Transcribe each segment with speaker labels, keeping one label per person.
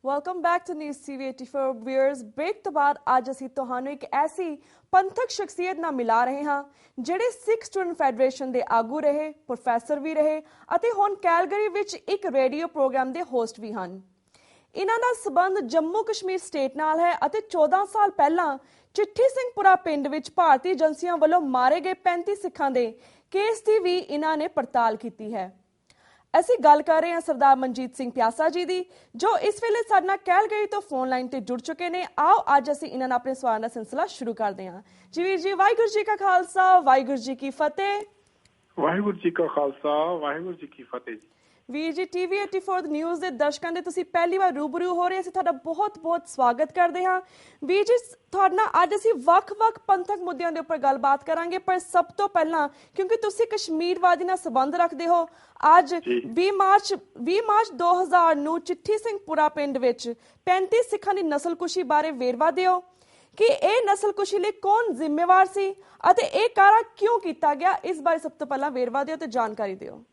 Speaker 1: Welcome back to news TV 84 viewers. Break ਤੋਂ ਬਾਅਦ ਅੱਜ ਅਸੀਂ ਤੁਹਾਨੂੰ ਇੱਕ ਐਸੀ ਪੰਥਕ ਸ਼ਖਸੀਅਤ ਨਾਲ ਮਿਲਾ ਰਹੇ ਹਾਂ ਜਿਹੜੇ ਸਿੱਖ ਸਟੂਡੈਂਟ ਫੈਡਰੇਸ਼ਨ ਦੇ ਆਗੂ ਰਹੇ, ਪ੍ਰੋਫੈਸਰ ਵੀ ਰਹੇ ਅਤੇ ਹੁਣ ਕੈਲਗਰੀ ਵਿੱਚ ਇੱਕ ਰੇਡੀਓ ਪ੍ਰੋਗਰਾਮ ਦੇ ਹੋਸਟ ਵੀ ਹਨ। ਇਹਨਾਂ ਦਾ ਸਬੰਧ ਜੰਮੂ ਕਸ਼ਮੀਰ ਸਟੇਟ ਨਾਲ ਹੈ ਅਤੇ 14 ਸਾਲ ਪਹਿਲਾਂ ਚਿੱਠੀ ਸਿੰਘਪੁਰਾ ਪਿੰਡ ਵਿੱਚ ਭਾਰਤੀ ਏਜੰਸੀਆਂ ਵੱਲੋਂ ਮਾਰੇ ਗਏ 35 ਸਿੱਖਾਂ ਦੇ ਕੇਸ ਦੀ ਵੀ ਇਹਨਾਂ ਨੇ ਪੜਤਾਲ ਕੀਤੀ ਹੈ। ਅਸੀਂ ਗੱਲ ਕਰ ਰਹੇ ਹਾਂ ਸਰਦਾਰ ਮਨਜੀਤ ਸਿੰਘ ਪਿਆਸਾ ਜੀ ਦੀ, ਜੋ ਇਸ ਵੇਲੇ ਸਾਡੇ ਨਾਲ ਕੈਲਗਰੀ ਤੋਂ ਫੋਨ ਲਾਈਨ ਤੇ ਜੁੜ ਚੁੱਕੇ ਨੇ। ਆਓ ਅੱਜ ਅਸੀਂ ਇਹਨਾਂ ਨਾਲ ਆਪਣੇ ਸਵਾਲਾਂ ਦਾ ਸਿਲਸਿਲਾ ਸ਼ੁਰੂ ਕਰਦੇ ਹਾਂ। ਜੀ ਵੀਰ ਜੀ, ਵਾਹਿਗੁਰੂ ਜੀ ਕਾ ਖਾਲਸਾ, ਵਾਹਿਗੁਰੂ ਜੀ ਕੀ ਫਤਿਹ।
Speaker 2: ਵਾਹਿਗੁਰੂ ਜੀ ਕਾ ਖਾਲਸਾ, ਵਾਹਿਗੁਰੂ ਜੀ ਕੀ ਫਤਿਹ।
Speaker 1: ਵੀਰ ਜੀ, TV 84 ਨਿਊਜ਼ ਦੇ ਦਰਸ਼ਕਾਂ ਦੇ ਤੁਸੀਂ ਪਹਿਲੀ ਵਾਰ ਰੂਬਰੂ ਹੋ ਰਹੇ, ਅਸੀਂ ਤੁਹਾਡਾ ਬਹੁਤ-ਬਹੁਤ ਸਵਾਗਤ ਕਰਦੇ ਹਾਂ। ਵੀਰ ਜੀ, ਤੁਹਾਡੇ ਨਾਲ ਅੱਜ ਅਸੀਂ ਵੱਖ-ਵੱਖ ਪੰਥਕ ਮੁੱਦਿਆਂ ਦੇ ਉੱਪਰ ਗੱਲਬਾਤ ਕਰਾਂਗੇ, ਪਰ ਸਭ ਤੋਂ ਪਹਿਲਾਂ ਕਿਉਂਕਿ ਤੁਸੀਂ ਕਸ਼ਮੀਰਵਾਦੀ ਨਾਲ ਸੰਬੰਧ ਰੱਖਦੇ ਹੋ, ਅੱਜ 20 ਮਾਰਚ 2000 ਨੂੰ ਚਿੱਠੀ ਸਿੰਘਪੁਰਾ ਪਿੰਡ ਵਿੱਚ 35 ਸਿੱਖਾਂ ਦੀ ਨਸਲਕੁਸ਼ੀ ਬਾਰੇ ਵੇਰਵਾ ਦਿਓ ਕਿ ਇਹ ਨਸਲਕੁਸ਼ੀ ਲਈ ਕੌਣ ਜ਼ਿੰਮੇਵਾਰ ਸੀ ਅਤੇ ਇਹ ਕਾਰਾ ਕਿਉਂ ਕੀਤਾ ਗਿਆ। ਇਸ ਬਾਰੇ ਸਭ ਤੋਂ ਪਹਿਲਾਂ ਵੇਰਵਾ ਦਿਓ ਤੇ ਜਾਣਕਾਰੀ ਦਿਓ।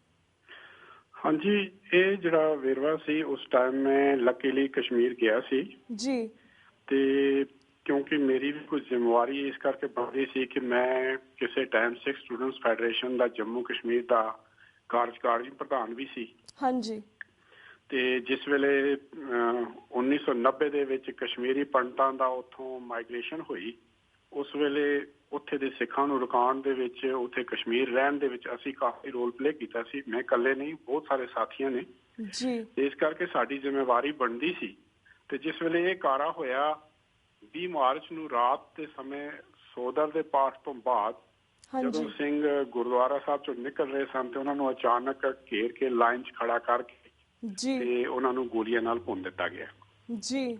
Speaker 2: ਹਾਂਜੀ, ਇਹ ਜਿਹੜਾ ਵੇਰਵਾ ਸੀ ਉਸ ਟਾਈਮ ਮੈਂ ਲੱਕੀਲੀ ਕਸ਼ਮੀਰ ਗਿਆ ਸੀ
Speaker 1: ਜੀ, ਤੇ
Speaker 2: ਕਿਉਂਕਿ ਮੇਰੀ ਵੀ ਕੁਝ ਜ਼ਿੰਮੇਵਾਰੀ ਇਸ ਕਰਕੇ ਬਣਦੀ ਸੀ ਕਿ ਮੈਂ ਕਿਸੇ ਟਾਈਮ ਸਿੱਖ ਸਟੂਡੈਂਟਸ ਫੈਡਰੇਸ਼ਨ ਦਾ ਜੰਮੂ ਕਸ਼ਮੀਰ ਦਾ ਕਾਰਜਕਾਰੀ ਪ੍ਰਧਾਨ ਵੀ ਸੀ।
Speaker 1: ਹਾਂਜੀ,
Speaker 2: ਤੇ ਜਿਸ ਵੇਲੇ 1990 ਦੇ ਵਿੱਚ ਕਸ਼ਮੀਰੀ ਪੰਡਤਾਂ ਦਾ ਉੱਥੋਂ ਮਾਈਗ੍ਰੇਸ਼ਨ ਹੋਈ, ਉਸ ਵੇਲੇ ਉੱਥੇ ਦੇ ਸਿੱਖਾਂ ਨੂੰ ਰੁਕਾਉਣ ਦੇ ਵਿੱਚ, ਉੱਥੇ ਕਸ਼ਮੀਰ ਰਹਿਣ ਦੇ ਵਿੱਚ ਅਸੀਂ ਕਾਫੀ ਰੋਲ ਪਲੇ ਕੀਤਾ ਸੀ। ਮੈਂ ਇਕੱਲੇ ਨਹੀਂ, ਬਹੁਤ ਸਾਰੇ ਸਾਥੀਆਂ ਨੇ
Speaker 1: ਜੀ।
Speaker 2: ਇਸ ਕਰਕੇ ਸਾਡੀ ਜ਼ਿੰਮੇਵਾਰੀ ਬਣਦੀ ਸੀ। ਤੇ ਜਿਸ ਵੇਲੇ ਇਹ ਕਾਰਾ ਹੋਇਆ 20 ਮਾਰਚ ਨੂੰ ਰਾਤ ਦੇ ਸਮੇਂ ਸੋਦਰ ਦੇ ਪਾਠ ਤੋਂ ਬਾਅਦ, ਜਦੋਂ ਸਿੰਘ ਗੁਰਦੁਆਰਾ ਸਾਹਿਬ ਚੋਂ ਨਿਕਲ ਰਹੇ ਸਨ ਤੇ ਉਹਨਾਂ ਨੂੰ ਅਚਾਨਕ ਘੇਰ ਕੇ ਲਾਈਨ 'ਚ ਖੜਾ ਕਰਕੇ ਤੇ ਉਹਨਾਂ ਨੂੰ ਗੋਲੀਆਂ ਨਾਲ ਭੁੰਨ ਦਿੱਤਾ ਗਿਆ
Speaker 1: ਜੀ।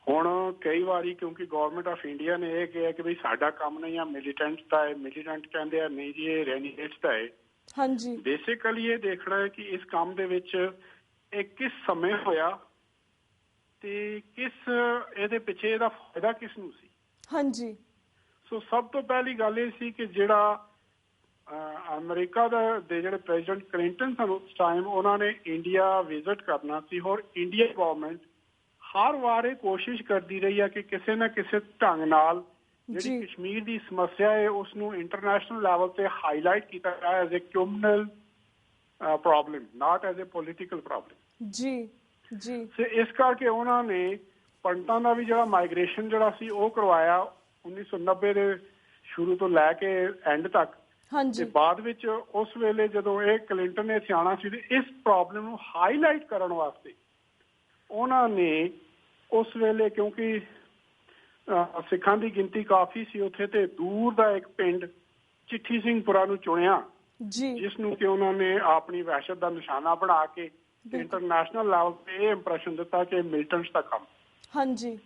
Speaker 2: ਹੁਣ ਕਈ ਵਾਰੀ ਕਿਉਂਕਿ ਗਵਰਨਮੈਂਟ ਆਫ ਇੰਡੀਆ ਨੇ ਇਹ ਕਿਹਾ ਕਿ ਵੀ ਸਾਡਾ ਕੰਮ ਨਹੀਂ ਆ, ਮਿਲੀਟੈਂਟ ਦਾ ਹੈ। ਮਿਲੀਟੈਂਟ ਕਹਿੰਦੇ ਆ ਨਹੀਂ ਜੀ, ਇਹ ਰੈਨੀਗੇਟਸ ਦਾ ਹੈ।
Speaker 1: ਹਾਂਜੀ,
Speaker 2: ਬੇਸਿਕਲੀ ਇਹ ਦੇਖਣਾ ਹੈ ਕਿ ਇਸ ਕੰਮ ਦੇ ਵਿੱਚ ਇਹ ਕਿਸ ਸਮੇਂ ਹੋਇਆ ਤੇ ਕਿਸ ਇਹਦੇ ਪਿੱਛੇ ਇਹਦਾ ਫਾਇਦਾ ਕਿਸ ਨੂੰ ਸੀ।
Speaker 1: ਹਾਂਜੀ,
Speaker 2: ਸੋ ਸਭ ਤੋਂ ਪਹਿਲੀ ਗੱਲ ਇਹ ਸੀ ਕਿ ਜਿਹੜਾ ਅਮਰੀਕਾ ਦੇ ਜਿਹੜੇ ਪ੍ਰੈਜ਼ੀਡੈਂਟ ਕਲਿੰਟਨ ਸਨ ਉਸ ਟਾਈਮ, ਉਹਨਾਂ ਨੇ ਇੰਡੀਆ ਵਿਜ਼ਿਟ ਕਰਨਾ ਸੀ। ਔਰ ਇੰਡੀਆ ਗਵਰਨਮੈਂਟ ਹਰ ਵਾਰ ਇਹ ਕੋਸ਼ਿਸ਼ ਕਰਦੀ ਰਹੀ ਹੈ ਕਿ ਕਿਸੇ ਨਾ ਕਿਸੇ ਢੰਗ ਨਾਲ ਜਿਹੜੀ ਕਸ਼ਮੀਰ ਦੀ ਸਮੱਸਿਆ ਹੈ ਉਸ ਨੂੰ ਇੰਟਰਨੈਸ਼ਨਲ ਲੈਵਲ ਤੇ ਹਾਈਲਾਈਟ ਕੀਤਾ ਜਾਏ as a communal problem, not as a political problem.
Speaker 1: ਜੀ ਜੀ।
Speaker 2: ਤੇ ਇਸ ਕਰਕੇ ਉਹਨਾਂ ਨੇ ਪੰਡਤਾਂ ਦਾ ਵੀ ਜਿਹੜਾ ਮਾਈਗ੍ਰੇਸ਼ਨ ਜਿਹੜਾ ਸੀ ਉਹ ਕਰਵਾਇਆ 1990 ਦੇ ਸ਼ੁਰੂ ਤੋਂ ਲੈ ਕੇ ਐਂਡ ਤੱਕ।
Speaker 1: ਹਾਂਜੀ,
Speaker 2: ਤੇ ਬਾਅਦ ਵਿੱਚ ਉਸ ਵੇਲੇ ਜਦੋਂ ਇਹ ਕਲਿੰਟਨ ਨੇ ਇੱਥੇ ਆਉਣਾ ਸੀ ਤੇ ਇਸ ਪ੍ਰੋਬਲਮ ਨੂੰ ਹਾਈਲਾਈਟ ਕਰਨ ਵਾਸਤੇ ਉਹਨਾਂ ਨੇ ਉਸ ਵੇਲੇ, ਕਿਉਂਕਿ ਸਿੱਖਾਂ ਦੀ ਗਿਣਤੀ ਕਾਫੀ ਸੀ ਉੱਥੇ, ਤੇ ਦੂਰ ਦਾ ਇੱਕ ਪਿੰਡ ਚਿੱਠੀ ਸਿੰਘਪੁਰਾ ਨੂੰ ਚੁਣਿਆ, ਜਿਸ ਨੂੰ ਕਿ ਉਹਨਾਂ ਨੇ ਆਪਣੀ ਵਹਿਸ਼ਤ ਦਾ ਨਿਸ਼ਾਨਾ ਬਣਾ ਕੇ ਇੰਟਰਨੈਸ਼ਨਲ ਲੈਵਲ ਤੇ ਇਹ ਇੰਪ੍ਰੈਸ਼ਨ ਦਿੱਤਾ ਕਿ ਮਿਲੀਟੈਂਟਸ ਦਾ ਕੰਮ।
Speaker 1: ਹਾਂਜੀ।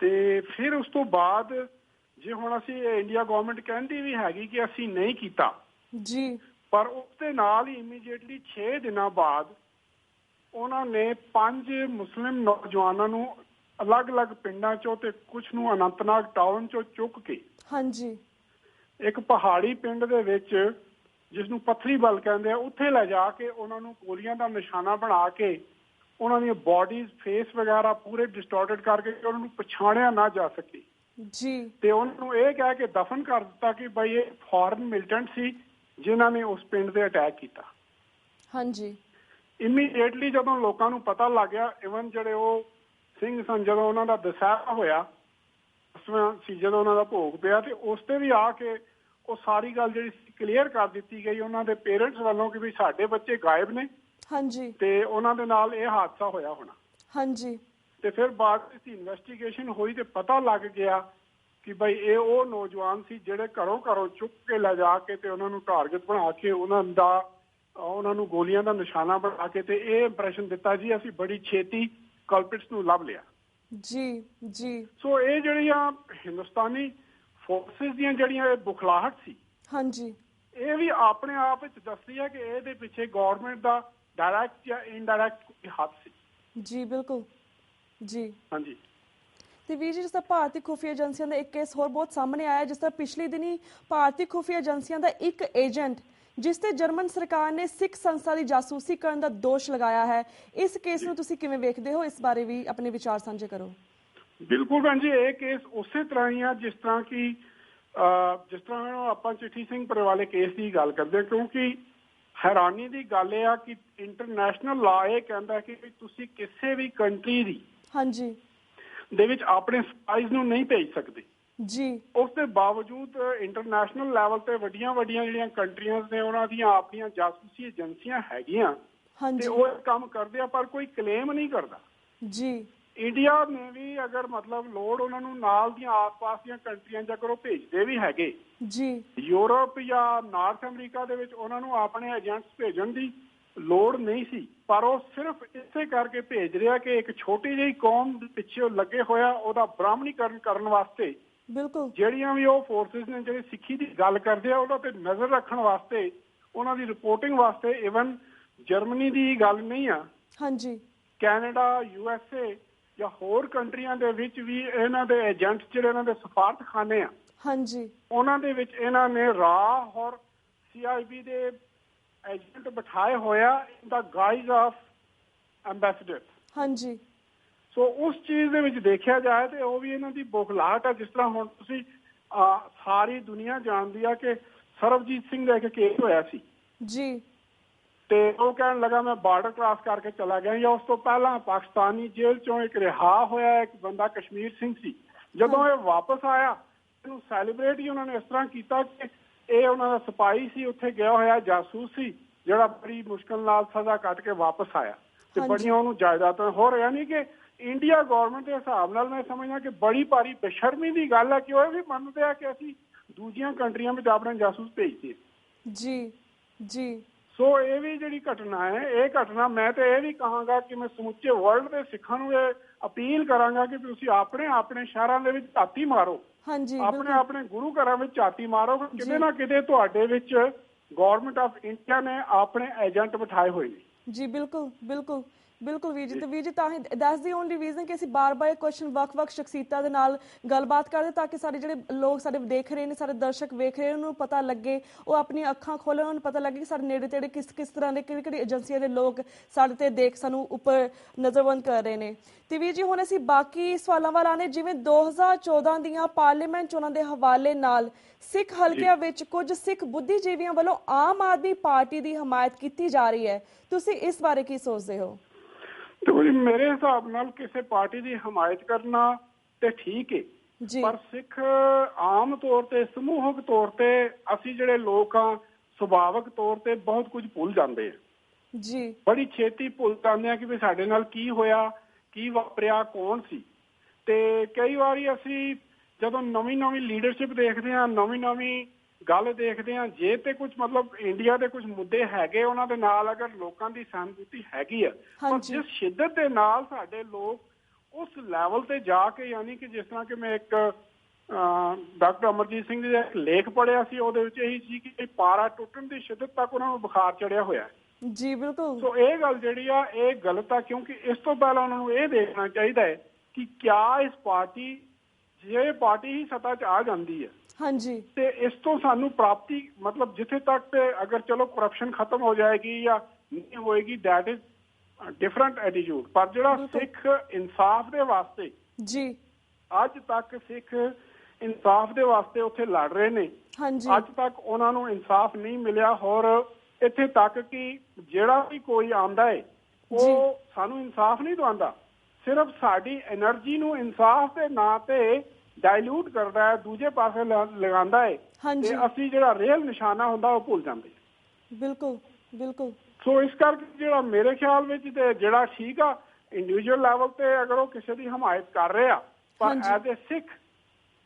Speaker 1: ਤੇ
Speaker 2: ਫਿਰ ਉਸ ਤੋਂ ਬਾਅਦ ਜੇ ਹੁਣ ਅਸੀਂ ਇੰਡੀਆ ਗਵਰਨਮੈਂਟ ਕਹਿੰਦੀ ਵੀ ਹੈਗੀ ਕਿ ਅਸੀਂ ਨਹੀਂ ਕੀਤਾ
Speaker 1: ਜੀ,
Speaker 2: ਪਰ ਉਸ ਦੇ ਨਾਲ ਹੀ ਇਮੀਡੀਏਟਲੀ 6 ਦਿਨਾਂ ਬਾਅਦ ਉਹਨਾਂ ਨੇ 5 ਮੁਸਲਿਮ ਨੌਜਵਾਨਾਂ ਨੂੰ ਅਲੱਗ-ਅਲੱਗ ਪਿੰਡਾਂ ਚੋਂ ਤੇ ਕੁਝ ਨੂੰ ਅਨੰਤਨਾਗ ਟਾਊਨ ਚੋਂ ਚੁੱਕ ਕੇ
Speaker 1: ਹਾਂਜੀ
Speaker 2: ਇੱਕ ਪਹਾੜੀ ਪਿੰਡ ਦੇ ਵਿੱਚ, ਜਿਸ ਨੂੰ ਪੱਥਰੀ ਬਲ ਕਹਿੰਦੇ ਆ, ਉੱਥੇ ਲੈ ਜਾ ਕੇ ਉਹਨਾਂ ਨੂੰ ਗੋਲੀਆਂ ਦਾ ਨਿਸ਼ਾਨਾ ਬਣਾ ਕੇ ਉਹਨਾਂ ਦੀਆਂ ਬੋਡੀਜ਼, ਫੇਸ ਵਗੈਰਾ ਪੂਰੇ ਡਿਸਟੋਰਟਡ ਕਰਕੇ ਉਹਨਾਂ ਨੂੰ ਪਛਾਣਿਆ ਨਾ ਜਾ ਸਕੇ
Speaker 1: ਜੀ।
Speaker 2: ਤੇ ਉਹਨਾਂ ਨੂੰ ਇਹ ਕਹਿ ਕੇ ਦਫਨ ਕਰ ਦਿੱਤਾ ਕਿ ਬਈ ਇਹ ਫੋਰਨ ਮਿਲੀਟੈਂਟ ਸੀ ਜਿਨ੍ਹਾਂ ਨੇ ਉਸ ਪਿੰਡ ਤੇ ਅਟੈਕ ਕੀਤਾ।
Speaker 1: ਹਾਂਜੀ।
Speaker 2: ਇਮੀਡੀਏਟਲੀ ਜਦੋਂ ਲੋਕਾਂ ਨੂੰ ਪਤਾ ਲੱਗ ਗਿਆ, ਇਵਨ ਜਿਹੜੇ ਉਹ ਸਿੰਘ ਸਨ, ਜਦੋਂ ਉਹਨਾਂ ਦਾ ਦੁਸਹਿਰਾ ਹੋਇਆ ਸੀ, ਜਦੋਂ ਉਹਨਾਂ ਦਾ ਭੋਗ ਪਿਆ, ਤੇ ਉਸ ਤੇ ਵੀ ਆ ਕੇ ਉਹ ਸਾਰੀ ਗੱਲ ਜਿਹੜੀ ਕਲੀਅਰ ਕਰ ਦਿੱਤੀ ਗਈ ਉਹਨਾਂ ਦੇ ਪੇਰੈਂਟਸ ਵੱਲੋਂ ਕਿ ਵੀ ਸਾਡੇ ਬੱਚੇ ਗਾਇਬ ਨੇ।
Speaker 1: ਹਾਂਜੀ। ਤੇ
Speaker 2: ਉਹਨਾਂ ਦੇ ਨਾਲ ਇਹ ਹਾਦਸਾ ਹੋਇਆ ਹੋਣਾ।
Speaker 1: ਹਾਂਜੀ।
Speaker 2: ਤੇ ਫਿਰ ਬਾਅਦ ਵਿੱਚ ਇਨਵੈਸਟੀਗੇਸ਼ਨ ਹੋਈ ਤੇ ਪਤਾ ਲੱਗ ਗਿਆ ਕਿ ਬਈ ਇਹ ਉਹ ਨੌਜਵਾਨ ਸੀ ਜਿਹੜੇ ਘਰੋਂ ਚੁੱਕ ਕੇ ਲੈ ਜਾ ਕੇ ਤੇ ਉਹਨਾਂ ਨੂੰ ਟਾਰਗੇਟ ਬਣਾ ਕੇ ਉਹਨਾਂ ਨੂੰ ਗੋਲੀਆਂ ਦਾ ਨਿਸ਼ਾਨਾ ਬਣਾ ਕੇ ਤੇ ਇਹ ਇੰਪ੍ਰੈਸ਼ਨ ਦਿੱਤਾ ਜੀ ਅਸੀਂ ਬੜੀ ਛੇਤੀ ਕਲਪਿਟਸ ਨੂੰ ਲੱਭ ਲਿਆ।
Speaker 1: ਜੀ ਜੀ।
Speaker 2: ਸੋ ਇਹ ਜਿਹੜੀਆਂ ਹਿੰਦੁਸਤਾਨੀ ਫੋਰਸਿਸ ਦੀਆਂ ਜਿਹੜੀਆਂ ਇਹ ਬੁਖਲਾਹਟ ਸੀ, ਹਾਂਜੀ, ਇਹ ਵੀ ਆਪਣੇ ਆਪ ਵਿੱਚ ਦੱਸਦੀ ਹੈ ਕਿ ਇਹਦੇ ਪਿੱਛੇ ਗਵਰਨਮੈਂਟ ਦਾ ਡਾਇਰੈਕਟ ਜਾਂ ਇਨਡਾਇਰੈਕਟ ਹੱਥ ਸੀ।
Speaker 1: ਜੀ ਬਿਲਕੁਲ ਜੀ।
Speaker 2: ਹਾਂਜੀ।
Speaker 1: ਤੇ ਵੀਰ ਜੀ, ਜਿਸ ਤਰ੍ਹਾਂ ਭਾਰਤੀ ਖੁਫੀਆ ਏਜੰਸੀਆਂ ਦਾ ਇੱਕ ਕੇਸ ਹੋਰ ਬਹੁਤ ਸਾਹਮਣੇ ਆਇਆ, ਜਿਸ ਤਰ੍ਹਾਂ ਪਿਛਲੇ ਦਿਨੀ ਭਾਰਤੀ ਖੁਫੀਆ ਏਜੰਸੀਆਂ ਦਾ ਇੱਕ ਏਜੰਟ ਜਿਸ ਤੇ ਜਰਮਨ ਸਰਕਾਰ ਨੇ ਸਿੱਖ ਸੰਸਥਾ ਦੀ ਜਾਸੂਸੀ ਕਰਨ ਦਾ ਦੋਸ਼ ਲਗਾਇਆ ਹੈ। ਇਸ ਕੇਸ ਨੂੰ ਤੁਸੀਂ ਕਿਵੇਂ ਵੇਖਦੇ ਹੋ? ਇਸ ਬਾਰੇ ਵੀ ਆਪਣੇ ਵਿਚਾਰ ਸਾਂਝੇ ਕਰੋ।
Speaker 2: ਬਿਲਕੁਲ ਭੈਣ ਜੀ, ਇਹ ਕੇਸ ਉਸੇ ਤਰ੍ਹਾਂ ਹੀ ਆ ਜਿਸ ਤਰ੍ਹਾਂ ਆਪਾਂ ਚਿੱਠੀ ਸਿੰਘ ਪਰਿਵਾਲੇ ਕੇਸ ਦੀ ਗੱਲ ਕਰਦੇ ਹਾਂ, ਕਿਉਂਕਿ ਹੈਰਾਨੀ ਦੀ ਗੱਲ ਇਹ ਆ ਕਿ ਇੰਟਰਨੈਸ਼ਨਲ ਲਾ ਇਹ ਕਹਿੰਦਾ ਕਿ ਤੁਸੀਂ ਕਿਸੇ ਵੀ ਕੰਟਰੀ ਦੀ
Speaker 1: ਹਾਂਜੀ
Speaker 2: ਦੇ ਵਿੱਚ ਆਪਣੇ ਸਪਾਈਜ਼ ਨੂੰ ਨਹੀਂ ਭੇਜ ਸਕਦੇ
Speaker 1: ਜੀ। ਉਸ
Speaker 2: ਦੇ ਬਾਵਜੂਦ ਇੰਟਰਨੈਸ਼ਨਲ ਲੈਵਲ ਤੇ ਵੱਡੀਆਂ ਜਿਹੜੀਆਂ ਕੰਟਰੀਆਂ ਨੇ ਉਹਨਾਂ ਦੀਆਂ ਆਪਣੀਆਂ ਜਾਸੂਸੀ ਏਜੰਸੀਆਂ ਹੈਗੀਆਂ ਤੇ ਉਹ ਕੰਮ ਕਰਦੇ ਆ, ਪਰ ਕੋਈ ਕਲੇਮ ਨਹੀਂ ਕਰਦਾ ਜੀ। ਇੰਡੀਆ ਨੇ ਵੀ ਅਗਰ ਮਤਲਬ ਲੋੜ ਉਹਨਾਂ ਨੂੰ ਨਾਲ ਦੀਆਂ ਆਸ-ਪਾਸ ਦੀਆਂ ਕੰਟਰੀਆਂ ਚ ਅਗਰ ਉਹ ਭੇਜਦੇ ਵੀ ਹੈਗੇ ਜੀ, ਯੂਰਪ ਜਾਂ ਨਾਰਥ ਅਮਰੀਕਾ ਦੇ ਵਿੱਚ ਉਹਨਾਂ ਨੂੰ ਆਪਣੇ ਏਜੰਟਸ ਭੇਜਣ ਦੀ ਲੋੜ ਨਹੀਂ ਸੀ, ਪਰ ਉਹ ਸਿਰਫ ਇਸੇ ਕਰਕੇ ਭੇਜ ਰਿਹਾ ਕਿ ਇੱਕ ਛੋਟੀ ਜਿਹੀ ਕੌਮ ਦੇ ਪਿੱਛੇ ਲੱਗੇ ਹੋਇਆ ਉਹਦਾ ਬ੍ਰਾਹਮਣੀਕਰਨ ਕਰਨ ਵਾਸਤੇ ਬਿਲਕੁਲ ਜਿਹੜੀਆਂ ਵੀ ਉਹ ਫੋਰਸਿਸ ਨੇ ਜਿਹੜੇ ਸਿੱਖੀ ਦੀ ਗੱਲ ਕਰਦੇ ਆ ਉਹਨਾਂ ਤੇ ਨਜ਼ਰ ਰੱਖਣ ਵਾਸਤੇ, ਉਹਨਾਂ ਦੀ ਰਿਪੋਰਟਿੰਗ ਵਾਸਤੇ। ਇਵਨ ਜਰਮਨੀ ਦੀ ਗੱਲ ਨਹੀਂ ਆ, ਹਾਂਜੀ, ਕੈਨੇਡਾ, USA ਜਾਂ ਹੋਰ ਕੰਟਰੀਆਂ ਦੇ ਵਿੱਚ ਵੀ ਇਹਨਾਂ ਦੇ ਏਜੰਟ ਜਿਹੜੇ ਇਹਨਾਂ ਦੇ ਸਫਾਰਤਖਾਨੇ ਆ, ਹਾਂਜੀ, ਉਹਨਾਂ ਦੇ ਵਿੱਚ ਇਹਨਾਂ ਨੇ ਰਾਹ ਔਰ CIB ਦੇ ਏਜੰਟ ਬਿਠਾਏ ਹੋਇਆ ਇਨ ਦਾ ਗਾਈਜ਼ ਆਫ ਐਂਬੈਸਡਰ। ਹਾਂਜੀ, ਸੋ ਉਸ ਚੀਜ਼ ਦੇ ਵਿੱਚ ਦੇਖਿਆ ਜਾਏ ਤੇ ਉਹ ਵੀ ਇਹਨਾਂ ਦੀ ਬੋਖਲਾਹਟ ਆ। ਜਿਸ ਤਰ੍ਹਾਂ ਹੁਣ ਤੁਸੀਂ ਸਾਰੀ ਦੁਨੀਆ ਜਾਣਦੀ ਆ ਕਿ ਸਰਬਜੀਤ ਸਿੰਘ ਦਾ ਇੱਕ ਕੇਸ ਹੋਇਆ ਸੀ ਜੀ, ਤੇ ਉਹ ਕਹਿਣ ਲੱਗਾ ਮੈਂ ਬਾਰਡਰ ਕ੍ਰਾਸ ਕਰਕੇ ਚਲਾ ਗਿਆ, ਜਾਂ ਉਸ ਤੋਂ ਪਹਿਲਾਂ ਪਾਕਿਸਤਾਨੀ ਜੇਲ੍ਹ ਚੋਂ ਇੱਕ ਰਿਹਾ ਹੋਇਆ ਇੱਕ ਬੰਦਾ ਕਸ਼ਮੀਰ ਸਿੰਘ ਸੀ। ਜਦੋਂ ਇਹ ਵਾਪਸ ਆਇਆ ਇਹਨੂੰ ਸੈਲੀਬ੍ਰੇਟ ਹੀ ਉਹਨਾਂ ਨੇ ਇਸ ਤਰ੍ਹਾਂ ਕੀਤਾ ਕਿ ਇਹ ਉਹਨਾਂ ਦਾ ਸਿਪਾਹੀ ਸੀ, ਉੱਥੇ ਗਿਆ ਹੋਇਆ ਜਾਸੂਸ ਸੀ ਜਿਹੜਾ ਬੜੀ ਮੁਸ਼ਕਲ ਨਾਲ ਸਜ਼ਾ ਕੱਟ ਕੇ ਵਾਪਸ ਆਇਆ ਤੇ ਬੜੀਆਂ ਉਹਨੂੰ ਜਾਇਦਾਦਾਂ ਹੋ ਰਿਹਾ। ਨਹੀਂ ਕਿ ਇੰਡੀਆ ਗੌਰਮੈਂਟ ਦੇ ਹਿਸਾਬ ਨਾਲ ਮੈਂ ਸਮਝਦਾ ਕਿ ਬੜੀ ਭਾਰੀ ਬੇਸ਼ਰਮੀ ਦੀ ਗੱਲ ਹੈ ਕਿ ਉਹ ਵੀ ਮੰਨਦੇ ਆ ਕਿ ਅਸੀਂ ਦੂਜੀਆਂ ਕੰਟਰੀਆਂ ਵਿੱਚ ਆਪਣੇ ਜਾਸੂਸ ਭੇਜਦੇ ਜੀ ਜੀ। ਸੋ ਇਹ ਵੀ ਜਿਹੜੀ ਘਟਨਾ ਹੈ, ਇਹ ਘਟਨਾ ਮੈਂ ਤੇ ਇਹ ਵੀ ਕਹਾਂਗਾ ਕਿ ਮੈਂ ਸਮੁੱਚੇ ਵਰਲਡ ਦੇ ਸਿੱਖਾਂ ਨੂੰ ਇਹ ਅਪੀਲ ਕਰਾਂਗਾ ਕਿ ਤੁਸੀਂ ਆਪਣੇ ਸ਼ਹਿਰਾਂ ਦੇ ਵਿੱਚ ਝਾਤੀ ਮਾਰੋ, ਆਪਣੇ ਗੁਰੂ ਘਰਾਂ ਵਿੱਚ ਝਾਤੀ ਮਾਰੋ। ਕਿਤੇ ਨਾ ਕਿਤੇ ਤੁਹਾਡੇ ਵਿੱਚ ਗਵਰਨਮੈਂਟ ਆਫ ਇੰਡੀਆ ਨੇ ਆਪਣੇ ਏਜੰਟ ਬਿਠਾਏ ਹੋਏ ਨੇ ਜੀ। ਬਿਲਕੁਲ ਬਿਲਕੁਲ ਬਿਲਕੁਲ ਵੀਰ ਜੀ। ਤੇ ਵੀਰ ਜੀ ਤਾਂ ਹੀ ਦੈਟਸ ਦੀ ਓਨਲੀ ਰੀਜ਼ਨ ਕਿ ਅਸੀਂ ਬਾਰ-ਬਾਰ ਇਹ ਕੁਐਸਚਨ ਵੱਖ-ਵੱਖ ਸ਼ਖਸੀਅਤਾਂ ਦੇ ਨਾਲ ਗੱਲਬਾਤ ਕਰਦੇ ਤਾਂ ਕਿ ਸਾਡੇ ਜਿਹੜੇ ਲੋਕ ਸਾਡੇ ਦੇਖ ਰਹੇ ਨੇ, ਸਾਡੇ ਦਰਸ਼ਕ ਵੇਖ ਰਹੇ, ਉਹਨਾਂ ਨੂੰ ਪਤਾ ਲੱਗੇ, ਉਹ ਆਪਣੀਆਂ ਅੱਖਾਂ ਖੋਲ੍ਹਣ, ਉਹਨਾਂ ਨੂੰ ਪਤਾ ਲੱਗੇ ਕਿ ਸਾਡੇ ਨੇੜੇ-ਤੇੜੇ ਕਿਸ ਤਰ੍ਹਾਂ ਦੇ ਕਿਹੜੀ ਏਜੰਸੀਆਂ ਦੇ ਲੋਕ ਸਾਡੇ ਤੇ ਦੇਖ ਸਾਨੂੰ ਉੱਪਰ ਨਜ਼ਰਬੰਦ ਕਰ ਰਹੇ ਨੇ। ਤੇ ਵੀਰ ਜੀ ਹੁਣ ਅਸੀਂ ਬਾਕੀ ਸਵਾਲਾਂ ਵੱਲ ਆਉਂਦੇ, ਜਿਵੇਂ 2014 ਦੀਆਂ ਪਾਰਲੀਮੈਂਟ ਚੋਣਾਂ ਦੇ ਹਵਾਲੇ ਨਾਲ ਸਿੱਖ ਹਲਕਿਆਂ ਵਿੱਚ ਕੁਝ ਸਿੱਖ ਬੁੱਧੀਜੀਵੀਆਂ ਵੱਲੋਂ ਆਮ ਆਦਮੀ ਪਾਰਟੀ ਦੀ ਹਮਾਇਤ ਕੀਤੀ ਜਾ ਰਹੀ ਹੈ, ਤੁਸੀਂ ਇਸ ਬਾਰੇ ਕੀ ਸੋਚਦੇ ਹੋ? ਦੇਖੋ ਜੀ, ਮੇਰੇ ਹਿਸਾਬ ਨਾਲ ਕਿਸੇ ਪਾਰਟੀ ਦੀ ਹਮਾਇਤ ਕਰਨਾ ਤੇ ਠੀਕ ਹੈ, ਪਰ ਸਿੱਖ ਆਮ ਤੌਰ ਤੇ ਸਮੂਹਕ ਤੌਰ ਤੇ ਅਸੀਂ ਜਿਹੜੇ ਲੋਕ ਆ ਸੁਭਾਵਿਕ ਤੌਰ ਤੇ ਬਹੁਤ ਕੁਝ ਭੁੱਲ ਜਾਂਦੇ ਆ ਜੀ, ਬੜੀ ਛੇਤੀ ਭੁੱਲ ਜਾਂਦੇ ਆ ਕਿ ਵੀ ਸਾਡੇ ਨਾਲ ਕੀ ਹੋਇਆ, ਕੀ ਵਾਪਰਿਆ, ਕੌਣ ਸੀ। ਤੇ ਕਈ ਵਾਰੀ ਅਸੀਂ ਜਦੋਂ ਨਵੀਂ ਲੀਡਰਸ਼ਿਪ ਦੇਖਦੇ ਹਾਂ, ਨਵੀਂ ਗੱਲ ਦੇਖਦੇ ਹਾਂ, ਜੇ ਤੇ ਕੁਝ ਮਤਲਬ ਇੰਡੀਆ ਦੇ ਕੁਝ ਮੁੱਦੇ ਹੈਗੇ ਉਹਨਾਂ ਦੇ ਨਾਲ ਅਗਰ ਲੋਕਾਂ ਦੀ ਸਹਿਮਤੀ ਹੈਗੀ ਆ, ਪਰ ਜਿਸ ਸ਼ਿੱਦਤ ਦੇ ਨਾਲ ਸਾਡੇ ਲੋਕ ਉਸ ਲੈਵਲ ਤੇ ਜਾ ਕੇ, ਯਾਨੀ ਕਿ ਜਿਸ ਤਰ੍ਹਾਂ ਕਿ ਮੈਂ ਇੱਕ ਡਾਕਟਰ ਅਮਰਜੀਤ ਸਿੰਘ ਜੀ ਦਾ ਇੱਕ ਲੇਖ ਪੜ੍ਹਿਆ ਸੀ, ਉਹਦੇ ਵਿੱਚ ਇਹੀ ਸੀ ਕਿ ਪਾਰਾ ਟੁੱਟਣ ਦੀ ਸ਼ਿੱਦਤ ਤੱਕ ਉਹਨਾਂ ਨੂੰ ਬੁਖਾਰ ਚੜਿਆ ਹੋਇਆ ਜੀ। ਬਿਲਕੁਲ। ਸੋ ਇਹ ਗੱਲ ਜਿਹੜੀ ਆ ਇਹ ਗਲਤ ਆ, ਕਿਉਂਕਿ ਇਸ ਤੋਂ ਪਹਿਲਾਂ ਉਹਨਾਂ ਨੂੰ ਇਹ ਦੇਖਣਾ ਚਾਹੀਦਾ ਹੈ ਕਿ ਕਿਆ ਇਸ ਪਾਰਟੀ, ਜੇ ਪਾਰਟੀ ਹੀ ਸੱਤਾ 'ਚ ਆ ਜਾਂਦੀ ਹੈ ਹਾਂਜੀ, ਤੇ ਇਸ ਤੋਂ ਸਾਨੂੰ ਪ੍ਰਾਪਤੀ ਮਤਲਬ ਜਿੱਥੇ ਤੱਕ ਤੇ ਅਗਰ ਚਲੋ ਕਰਪਸ਼ਨ ਖਤਮ ਹੋ ਜਾਏਗੀ ਜਾਂ ਨਹੀਂ ਹੋਏਗੀ, ਦੈਟ ਇਜ਼ ਡਿਫਰੈਂਟ ਐਟੀਟਿਊਡ। ਪਰ ਜਿਹੜਾ ਸਿੱਖ ਇਨਸਾਫ ਦੇ ਵਾਸਤੇ ਜੀ, ਅੱਜ ਤੱਕ ਸਿੱਖ ਇਨਸਾਫ ਦੇ ਵਾਸਤੇ ਉੱਥੇ ਲੜ ਰਹੇ ਨੇ, ਅੱਜ ਤੱਕ ਉਹਨਾਂ ਨੂੰ ਇਨਸਾਫ ਨਹੀਂ ਮਿਲਿਆ। ਹੋਰ ਇੱਥੇ ਤੱਕ ਕਿ ਜਿਹੜਾ ਵੀ ਕੋਈ ਆਉਂਦਾ ਹੈ ਉਹ ਸਾਨੂੰ ਇਨਸਾਫ ਨਹੀਂ ਦਵਾਉਂਦਾ, ਸਿਰਫ ਸਾਡੀ એનર્ਜੀ ਨੂੰ ਇਨਸਾਫ ਦੇ ਨਾਂ ਤੇ ਡਾਇਲੂਟ ਕਰਦਾ ਹੈ, ਦੂਜੇ ਪਾਸੇ ਲਗਾਉਂਦਾ ਹੈ, ਤੇ ਅਸੀਂ ਜਿਹੜਾ ਰੀਅਲ ਨਿਸ਼ਾਨਾ ਹੁੰਦਾ ਉਹ ਭੁੱਲ ਜਾਂਦੇ। ਬਿਲਕੁਲ ਬਿਲਕੁਲ। ਸੋ ਇਸ ਕਰਕੇ ਜਿਹੜਾ ਮੇਰੇ ਖਿਆਲ ਵਿੱਚ ਤੇ ਜਿਹੜਾ ਠੀਕ ਆ ਇੰਡੀਵਿਜੂਅਲ ਲੈਵਲ ਤੇ ਅਗਰ ਉਹ ਕਿਸੇ ਦੀ ਹਮਾਇਤ ਕਰ ਰਹੇ ਆ, ਪਰ ਐਜ਼ ਏ ਸਿੱਖ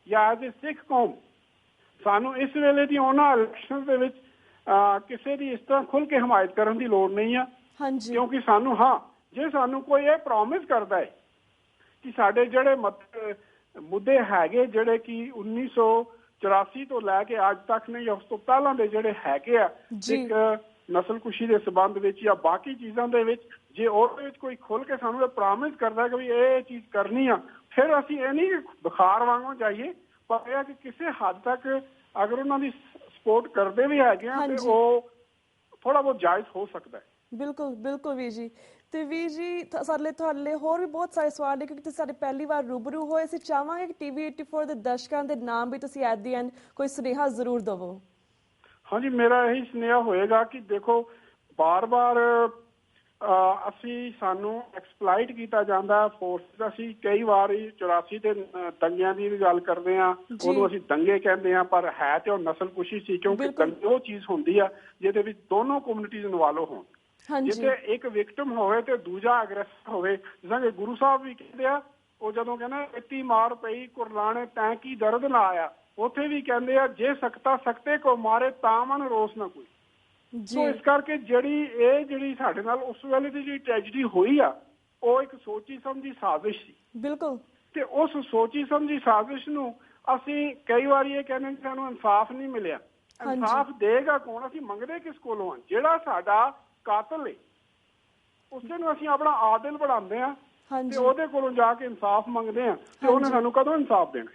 Speaker 2: ਜਾਂ ਐਜ਼ ਏ ਸਿੱਖ ਕੌਮ ਸਾਨੂੰ ਇਸ ਵੇਲੇ ਦੀ ਉਹਨਾਂ ਇਲੈਕਸ਼ਨ ਦੇ ਵਿੱਚ ਕਿਸੇ ਦੀ ਇਸ ਤਰ੍ਹਾਂ ਖੁੱਲ ਕੇ ਹਮਾਇਤ ਕਰਨ ਦੀ ਲੋੜ ਨਹੀਂ ਆ, ਕਿਉਂਕਿ ਸਾਨੂੰ ਜੇ ਸਾਨੂੰ ਕੋਈ ਇਹ ਪ੍ਰੋਮਿਸ ਕਰਦਾ ਹੈ ਕਿ ਸਾਡੇ ਜਿਹੜੇ ਮੁੱਦੇ ਹੈਗੇ ਜਿਹੜੇ ਕਿ 1984 ਤੋਂ ਲੈ ਕੇ ਅੱਜ ਤੱਕ ਨੇ, ਜਾਂ ਉਸ ਤੋਂ ਪਹਿਲਾਂ ਦੇ ਜਿਹੜੇ ਹੈਗੇ ਆ ਇੱਕ ਨਸਲਕੁਸ਼ੀ ਦੇ ਸਬੰਧ ਵਿੱਚ ਜਾਂ ਬਾਕੀ ਚੀਜ਼ਾਂ ਦੇ ਵਿੱਚ, ਜੇ ਉਹਦੇ ਵਿੱਚ ਕੋਈ ਖੁੱਲ ਕੇ ਸਾਨੂੰ ਇਹ ਪ੍ਰੋਮਿਸ ਕਰਦਾ ਕਿ ਵੀ ਇਹ ਚੀਜ਼ ਕਰਨੀ ਆ, ਫਿਰ ਅਸੀਂ ਇਹ ਨਹੀਂ ਬੁਖਾਰ ਵਾਂਗੂ ਜਾਈਏ, ਪਰ ਇਹ ਕਿ ਕਿਸੇ ਹੱਦ ਤੱਕ ਅਗਰ ਉਹਨਾਂ ਦੀ ਸਪੋਰਟ ਕਰਦੇ ਵੀ ਹੈਗੇ ਆ ਤੇ ਉਹ ਥੋੜਾ ਬਹੁਤ ਜਾਇਜ਼ ਹੋ ਸਕਦਾ ਹੈ।
Speaker 1: ਬਿਲਕੁਲ ਬਿਲਕੁਲ ਵੀਰ ਜੀ। ਤੇ ਵੀਰ ਜੀ ਤੁਹਾਡੇ ਹੋਰ ਵੀ ਬਹੁਤ ਸਾਰੇ ਸਵਾਲ ਨੇ, ਕਿਉਂਕਿ ਤੁਸੀਂ ਸਾਡੇ ਪਹਿਲੀ ਵਾਰ ਰੂਬਰੂ ਹੋਏ। ਅਸੀਂ ਚਾਹਾਂਗੇ ਕਿ ਟੀਵੀ 84 ਦੇ ਦਰਸ਼ਕਾਂ ਦੇ ਨਾਮ ਵੀ ਤੁਸੀਂ ਐਟ ਦੀ ਐਂਡ ਕੋਈ ਸੁਨੇਹਾ ਜ਼ਰੂਰ ਦੇਵੋ।
Speaker 2: ਹਾਂਜੀ, ਮੇਰਾ ਇਹੀ ਸੁਨੇਹਾ ਹੋਏਗਾ ਕਿ ਦੇਖੋ, ਬਾਰ-ਬਾਰ ਅਸੀਂ ਸਾਨੂੰ ਐਕਸਪਲਾਈਟ ਕੀਤਾ ਜਾਂਦਾ ਫੋਰਸ। ਅਸੀਂ ਕਈ ਵਾਰ 84 ਦੇ ਦੰਗਿਆਂ ਦੀ ਵੀ ਗੱਲ ਕਰਦੇ ਹਾਂ, ਉਹਨੂੰ ਅਸੀਂ ਦੰਗੇ ਕਹਿੰਦੇ ਹਾਂ, ਪਰ ਹੈ ਤੇ ਉਹ ਨਸਲਕੁਸ਼ੀ ਸੀ, ਕਿਉਂਕਿ ਦੰਗੇ ਉਹ ਚੀਜ਼ ਹੁੰਦੀ ਆ ਜਿਹਦੇ ਵਿੱਚ ਦੋਨੋਂ ਕਮਿਊਨਿਟੀਜ਼ ਇਨਵੋਲਵ ਹੋਣ। ਜਿੱਥੇ ਇੱਕ ਵਿਕਟਮ ਹੋਵੇ ਤੇ ਦੂਜਾ ਅਗਰੈਸਰ ਹੋਵੇ। ਜਿਵੇਂ ਕਿ ਗੁਰੂ ਸਾਹਿਬ ਵੀ ਕਹਿੰਦੇ ਆ, ਉਹ ਜਦੋਂ ਕਹਿੰਦੇ ਇੱਤੀ ਮਾਰ ਪਈ ਕੁਰਲਾਣੇ ਤੈਂ ਕੀ ਦਰਦ ਨਾ ਆਇਆ, ਉੱਥੇ ਵੀ ਕਹਿੰਦੇ ਆ ਜੇ ਸਕਤਾ ਸਕਤੇ ਕੋ ਮਾਰੇ ਤਾਂ ਮਨ ਰੋਸ ਨਾ ਕੋਈ। ਸੋ ਇਸ ਕਰਕੇ ਜਿਹੜੀ ਸਾਡੇ ਨਾਲ ਉਸ ਵੇਲੇ ਦੀ ਜਿਹੜੀ ਟ੍ਰੈਜਡੀ ਹੋਈ ਆ, ਉਹ ਇੱਕ ਸੋਚੀ ਸਮਝੀ ਸਾਜ਼ਿਸ਼ ਸੀ।
Speaker 1: ਬਿਲਕੁਲ। ਤੇ
Speaker 2: ਉਸ ਸੋਚੀ ਸਮਝੀ ਸਾਜ਼ਿਸ਼ ਨੂੰ ਅਸੀਂ ਕਈ ਵਾਰੀ ਇਹ ਕਹਿੰਦੇ ਕਿ ਸਾਨੂੰ ਇਨਸਾਫ ਨਹੀਂ ਮਿਲਿਆ। ਇਨਸਾਫ ਦੇਗਾ ਕੌਣ? ਅਸੀਂ ਮੰਗਦੇ ਕਿਸ ਕੋਲੋਂ ਆ? ਜਿਹੜਾ ਸਾਡਾ ਕਾਤਲ ਹੈ ਉਸੇ ਨੂੰ ਅਸੀਂ ਆਪਣਾ ਆਦਿਲ ਬਣਾਉਂਦੇ ਆ ਤੇ ਉਹਦੇ ਕੋਲੋਂ ਜਾ ਕੇ ਇਨਸਾਫ ਮੰਗਦੇ ਆ, ਤੇ ਉਹਨੇ ਸਾਨੂੰ ਕਦੋਂ ਇਨਸਾਫ ਦੇਣਾ?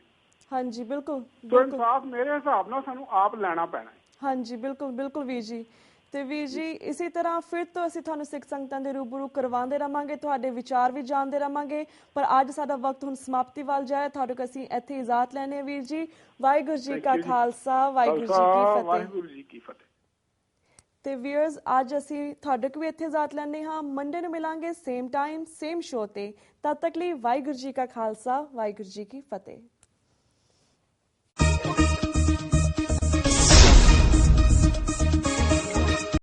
Speaker 1: ਹਾਂਜੀ ਬਿਲਕੁਲ।
Speaker 2: तो इंसाफ मेरे हिसाब नाल सानू आप लेना पैना है।
Speaker 1: हाँ जी बिल्कुल बिल्कुल वीर जी। ਤੇ ਵੀਰ ਜੀ ਇਸੇ ਤਰ੍ਹਾਂ ਫਿਰ ਤੋਂ ਅਸੀਂ ਤੁਹਾਨੂੰ ਸਿੱਖ ਸੰਗਤਾਂ ਦੇ ਰੂਬਰੂ ਕਰਵਾਉਂਦੇ ਰਵਾਂਗੇ, ਤੁਹਾਡੇ ਵਿਚਾਰ ਵੀ ਜਾਣਦੇ ਰਵਾਂਗੇ। ਪਰ ਅੱਜ ਸਾਡਾ ਵਕਤ ਹੁਣ ਸਮਾਪਤੀ ਵੱਲ ਜਾਏ, ਤੁਹਾਡੇ ਕੋਲ ਅਸੀਂ ਇੱਥੇ ਇਜਾਜ਼ਤ ਲੈਣੇ ਆ ਵੀਰ ਜੀ। ਵਾਹਿਗੁਰੂ ਜੀ ਕਾ ਖਾਲਸਾ, ਵਾਹਿਗੁਰੂ ਜੀ ਕੀ ਫਤਿਹ।
Speaker 2: ਵਾਹਿਗੁਰੂ ਜੀ ਕੀ ਫਤਿਹ।
Speaker 1: ਤੇ ਵੀਅਰਸ, ਅੱਜ ਅਸੀਂ ਤੁਹਾਡੇ ਕੋਲ ਵੀ ਇੱਥੇ ਇਜਾਜ਼ਤ ਲੈਣੇ ਹਾਂ। ਮੰਡੇ ਨੂੰ ਮਿਲਾਂਗੇ ਸੇਮ ਟਾਈਮ ਸੇਮ ਸ਼ੋਅ ਤੇ। ਤਦ ਤੱਕ ਲਈ ਵਾਹਿਗੁਰੂ ਜੀ ਕਾ ਖਾਲਸਾ, ਵਾਹਿਗੁਰੂ ਜੀ ਕੀ ਫਤਿਹ।